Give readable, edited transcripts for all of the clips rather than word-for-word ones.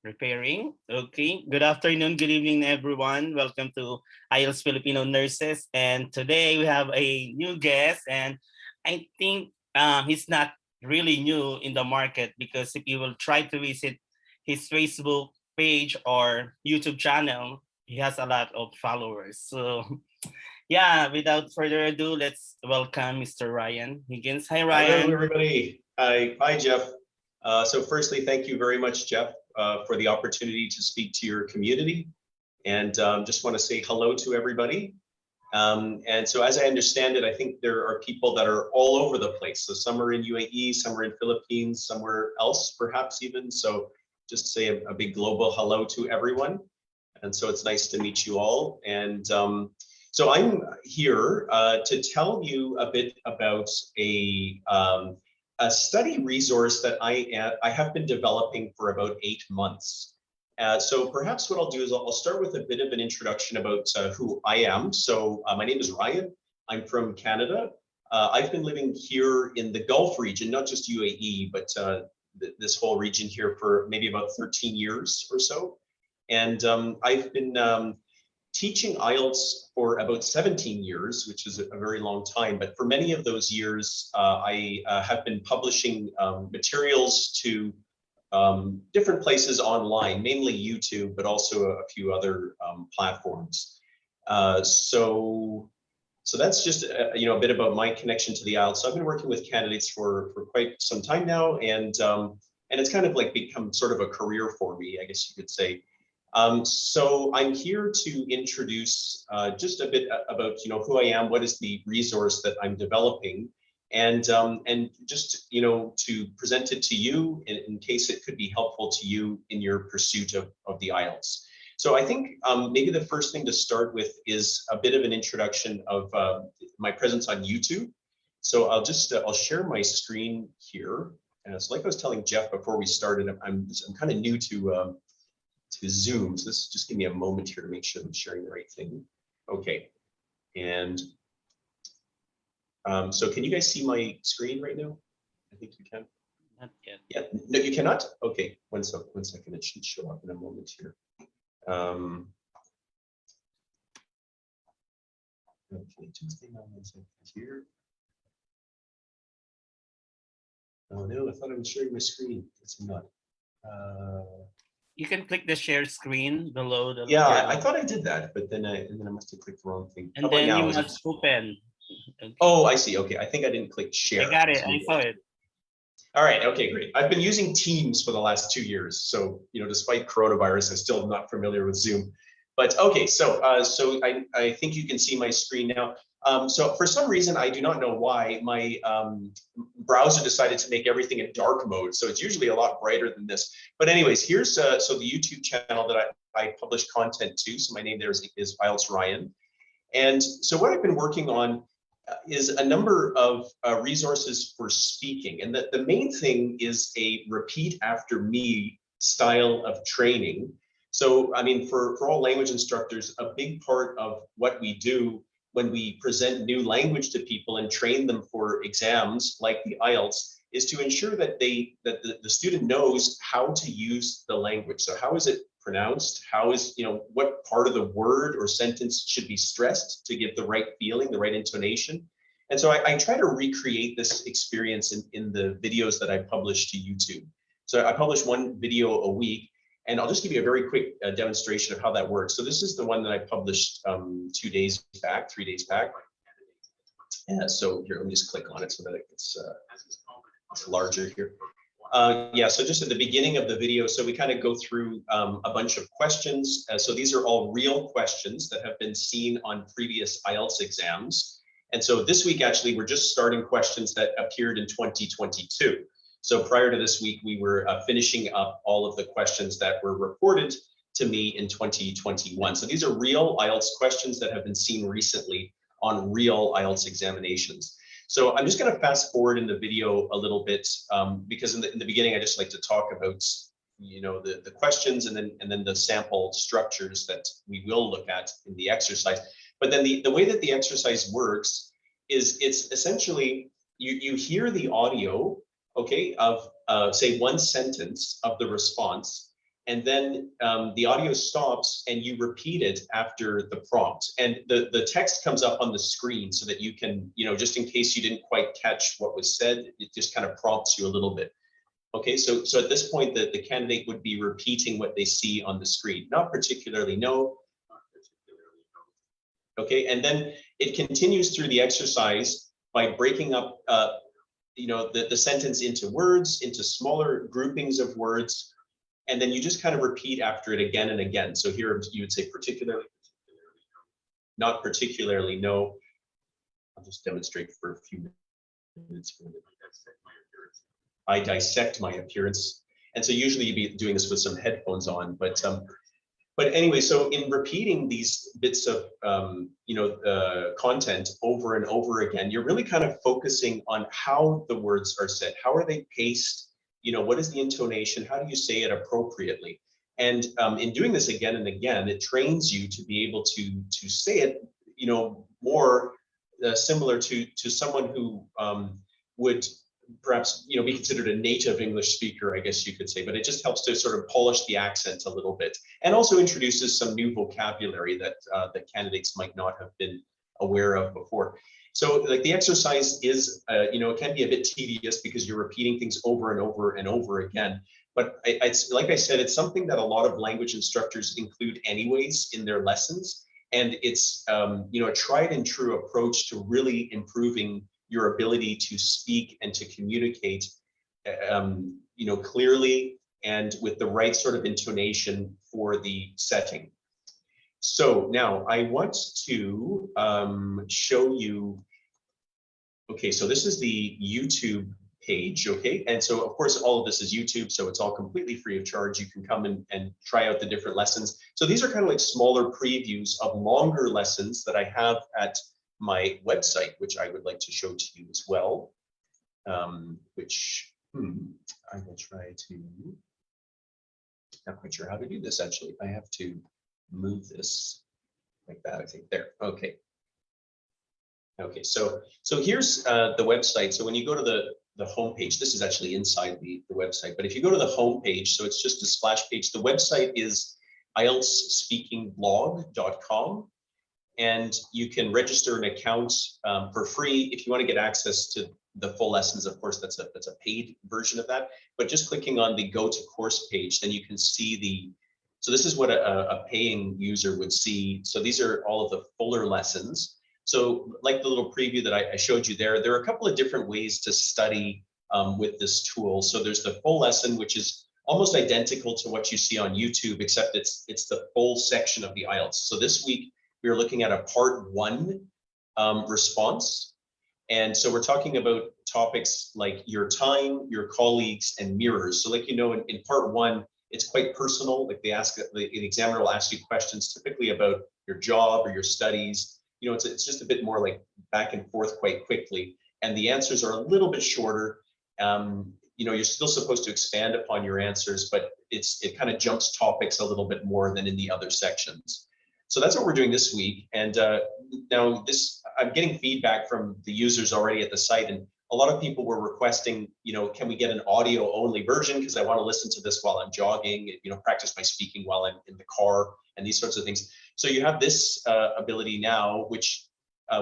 Preparing. Okay. Good afternoon, good evening, everyone. Welcome to Ielts Filipino Nurses. And today we have a new guest, and I think he's not really new in the market because if you will try to visit his Facebook page or YouTube channel, he has a lot of followers. So, yeah, without further ado, let's welcome Mr. Ryan Higgins. Hi, Hello, Ryan. everybody. Hi, Jeff. So firstly, thank you very much, Jeff, for the opportunity to speak to your community. And just want to say hello to everybody. And so as I understand it, I think there are people that are all over the place. So some are in UAE, some are in Philippines, somewhere else, perhaps even. So just say a big global hello to everyone. And so it's nice to meet you all. And so I'm here to tell you a bit about a study resource that I have been developing for about 8 months. So perhaps what I'll do is I'll start with a bit of an introduction about who I am. So my name is Ryan. I'm from Canada. I've been living here in the Gulf region, not just UAE, but this whole region here for maybe about 13 years or so. And I've been teaching IELTS for about 17 years, which is a very long time. But for many of those years, I have been publishing materials to different places online, mainly YouTube, but also a few other platforms. So that's just a bit about my connection to the IELTS. So I've been working with candidates for quite some time now, and it's kind of like become sort of a career for me, I guess you could say. So I'm here to introduce just a bit about who I am, what is the resource that I'm developing, and just to present it to you in case it could be helpful to you in your pursuit of the IELTS. So I think maybe the first thing to start with is a bit of an introduction of my presence on YouTube. So I'll share my screen here. So like I was telling Jeff before we started, I'm kind of new to Zoom. So this just give me a moment here to make sure I'm sharing the right thing. Okay, and so can you guys see my screen right now? I think you can. Not yet. Yeah, no, you cannot? Okay, one second, it should show up in a moment here. Okay, just hang on one second here. Oh no, I thought I was sharing my screen. It's not. You can click the share screen below the. Yeah, I thought I did that, but then I must have clicked the wrong thing. And then you must open. Okay. Oh, I see. Okay, I think I didn't click share. I got it. I saw it. All right. Okay, great. I've been using Teams for the last 2 years, so despite coronavirus, I'm still not familiar with Zoom. But okay, so I think you can see my screen now. So for some reason, I do not know why, my browser decided to make everything in dark mode. So it's usually a lot brighter than this. But anyways, here's so the YouTube channel that I publish content to. So my name there is Ielts Ryan. And so what I've been working on is a number of resources for speaking. And the main thing is a repeat after me style of training. So, I mean, for all language instructors, a big part of what we do when we present new language to people and train them for exams like the IELTS is to ensure that the student knows how to use the language. So how is it pronounced? How is, what part of the word or sentence should be stressed to give the right feeling, the right intonation? And so I try to recreate this experience in the videos that I publish to YouTube. So I publish one video a week, and I'll just give you a very quick demonstration of how that works. So this is the one that I published 3 days back. Yeah, so here, let me just click on it so that it's larger here. Yeah, so just at the beginning of the video, so we kind of go through a bunch of questions. So these are all real questions that have been seen on previous IELTS exams. And so this week, actually, we're just starting questions that appeared in 2022. So prior to this week, we were finishing up all of the questions that were reported to me in 2021. So these are real IELTS questions that have been seen recently on real IELTS examinations. So I'm just going to fast forward in the video a little bit because in the beginning, I just like to talk about the questions and then the sample structures that we will look at in the exercise. But then the way that the exercise works is it's essentially you hear the audio, okay, of say one sentence of the response, and then the audio stops and you repeat it after the prompt. And the text comes up on the screen so that you can, just in case you didn't quite catch what was said, it just kind of prompts you a little bit. Okay, so at this point, the candidate would be repeating what they see on the screen. Not particularly, no. Okay, and then it continues through the exercise by breaking up the sentence into words, into smaller groupings of words, and then you just kind of repeat after it again and again. So here you would say particularly, not particularly, no. I'll just demonstrate for a few minutes. I dissect my appearance. And so usually you'd be doing this with some headphones on, but anyway, so in repeating these bits of content over and over again, you're really kind of focusing on how the words are said. How are they paced? What is the intonation? How do you say it appropriately? And in doing this again and again, it trains you to be able to say it, more similar to someone who would perhaps be considered a native English speaker, I guess you could say, but it just helps to sort of polish the accent a little bit, and also introduces some new vocabulary that that candidates might not have been aware of before. So like the exercise is, it can be a bit tedious because you're repeating things over and over and over again. But it's like I said, it's something that a lot of language instructors include anyways in their lessons. And it's, a tried and true approach to really improving your ability to speak and to communicate, clearly and with the right sort of intonation for the setting. So now I want to show you, okay, so this is the YouTube page, okay? And so of course, all of this is YouTube, so it's all completely free of charge. You can come and try out the different lessons. So these are kind of like smaller previews of longer lessons that I have at my website, which I would like to show to you as well, which I will try to, not quite sure how to do this actually. I have to move this like that, I think, there, okay. Okay, so here's the website. So when you go to the home page, this is actually inside the website, but if you go to the home page, so it's just a splash page. The website is IeltsSpeakingBlog.com, and you can register an account for free if you want to get access to the full lessons. Of course, that's a paid version of that. But just clicking on the Go to Course page, then you can see so this is what a paying user would see. So these are all of the fuller lessons. So like the little preview that I showed you there are a couple of different ways to study with this tool. So there's the full lesson, which is almost identical to what you see on YouTube, except it's the full section of the IELTS. So this week, we're looking at a part 1 response. And so we're talking about topics like your time, your colleagues, and mirrors. So like, in part 1, it's quite personal. Like the examiner will ask you questions typically about your job or your studies. It's just a bit more like back and forth quite quickly. And the answers are a little bit shorter. You're still supposed to expand upon your answers, but it kind of jumps topics a little bit more than in the other sections. So that's what we're doing this week. And now I'm getting feedback from the users already at the site, and a lot of people were requesting, can we get an audio only version? Because I want to listen to this while I'm jogging, practice my speaking while I'm in the car and these sorts of things. So you have this ability now, which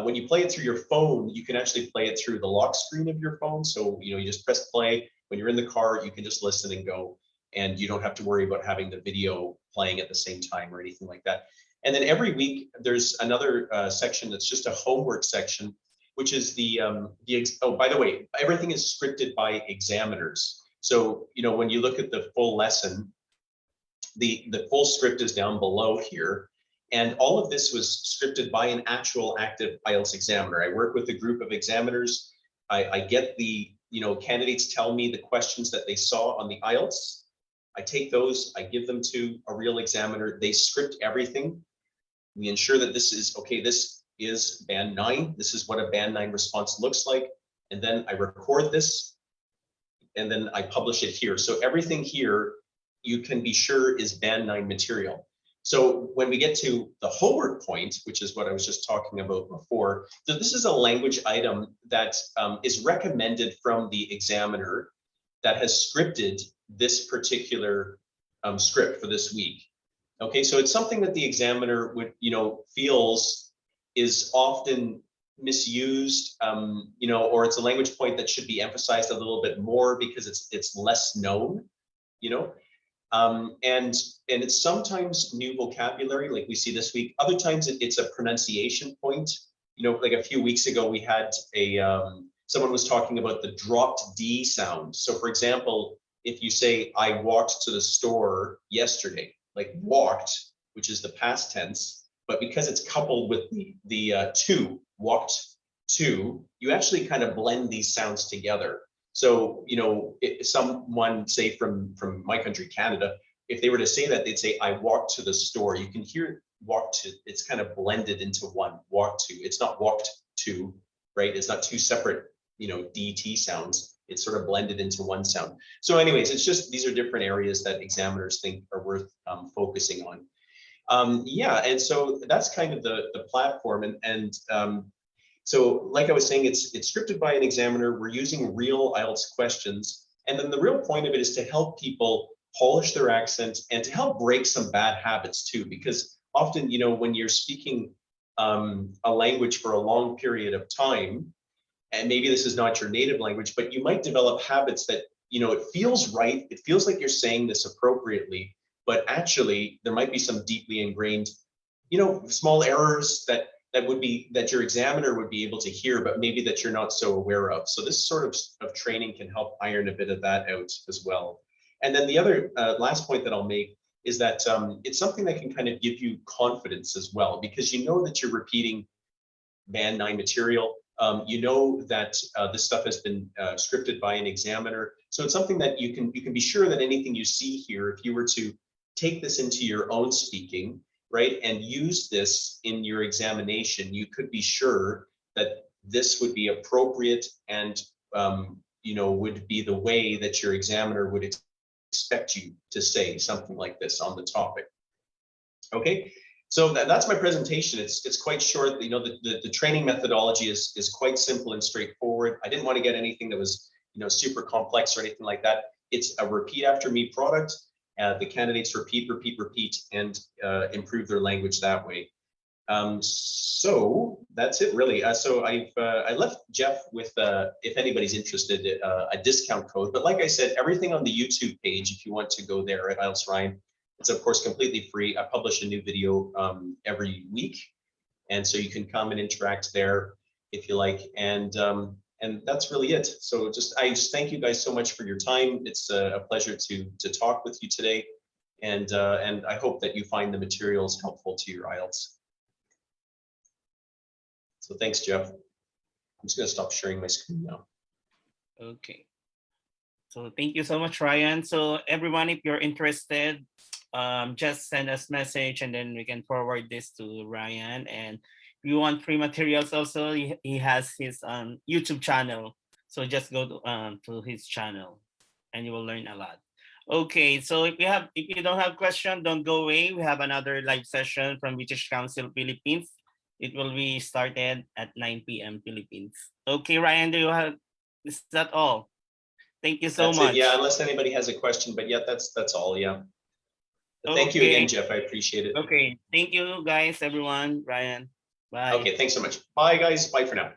when you play it through your phone, you can actually play it through the lock screen of your phone. So, you just press play. When you're in the car, you can just listen and go, and you don't have to worry about having the video playing at the same time or anything like that. And then every week there's another section that's just a homework section, which is oh, by the way, everything is scripted by examiners. So, when you look at the full lesson, the full script is down below here. And all of this was scripted by an actual active IELTS examiner. I work with a group of examiners. I get candidates tell me the questions that they saw on the IELTS. I take those, I give them to a real examiner. They script everything. We ensure that this is, okay, this is band 9. This is what a band 9 response looks like. And then I record this, and then I publish it here. So everything here, you can be sure is band 9 material. So when we get to the homework point, which is what I was just talking about before, so this is a language item that is recommended from the examiner that has scripted this particular script for this week. Okay, so it's something that the examiner would, feels is often misused, or it's a language point that should be emphasized a little bit more because it's less known, you know, and it's sometimes new vocabulary like we see this week. Other times it's a pronunciation point. Like a few weeks ago we had someone was talking about the dropped D sound. So for example, if you say I walked to the store yesterday, like walked, which is the past tense, but because it's coupled with the to, walked to, you actually kind of blend these sounds together. So, someone say from my country, Canada, if they were to say that, they'd say, I walked to the store. You can hear walked to, it's kind of blended into one, walked to. It's not walked to, right? It's not two separate, DT sounds. It's sort of blended into one sound. So anyways, it's just, these are different areas that examiners think are worth focusing on. Yeah, and so that's kind of the platform. And so like I was saying, it's scripted by an examiner. We're using real IELTS questions. And then the real point of it is to help people polish their accent and to help break some bad habits too, because often, when you're speaking a language for a long period of time, and maybe this is not your native language, but you might develop habits that, it feels right. It feels like you're saying this appropriately, but actually there might be some deeply ingrained, small errors that your examiner would be able to hear, but maybe that you're not so aware of. So this sort of training can help iron a bit of that out as well. And then the other last point that I'll make is that it's something that can kind of give you confidence as well, because you know that you're repeating Band 9 material. You know that this stuff has been scripted by an examiner. So it's something that you can be sure that anything you see here, if you were to take this into your own speaking, right, and use this in your examination, you could be sure that this would be appropriate and would be the way that your examiner would expect you to say something like this on the topic. Okay, so that's my presentation. It's quite short. The training methodology is quite simple and straightforward. I didn't want to get anything that was super complex or anything like that. It's a repeat after me product. The candidates repeat, and improve their language that way. So that's it really. So I left Jeff with, if anybody's interested, a discount code. But like I said, everything on the YouTube page, if you want to go there at IELTS Ryan, it's of course completely free. I publish a new video every week, and so you can come and interact there if you like. And that's really it. So I just thank you guys so much for your time. It's a pleasure to talk with you today, and I hope that you find the materials helpful to your IELTS. So thanks, Jeff. I'm just going to stop sharing my screen now. Okay. So thank you so much, Ryan. So everyone, if you're interested, just send us message and then we can forward this to Ryan. And if you want free materials also, he has his YouTube channel. So just go to his channel and you will learn a lot. Okay, so if you don't have question, don't go away. We have another live session from British Council Philippines. It will be started at 9 p.m. Philippines. Okay, Ryan, is that all? Thank you so much. Yeah, unless anybody has a question, but yeah, that's all, yeah. But thank you again, Jeff. I appreciate it. Okay, thank you guys, everyone. Ryan, bye. Okay, thanks so much. Bye, guys. Bye for now.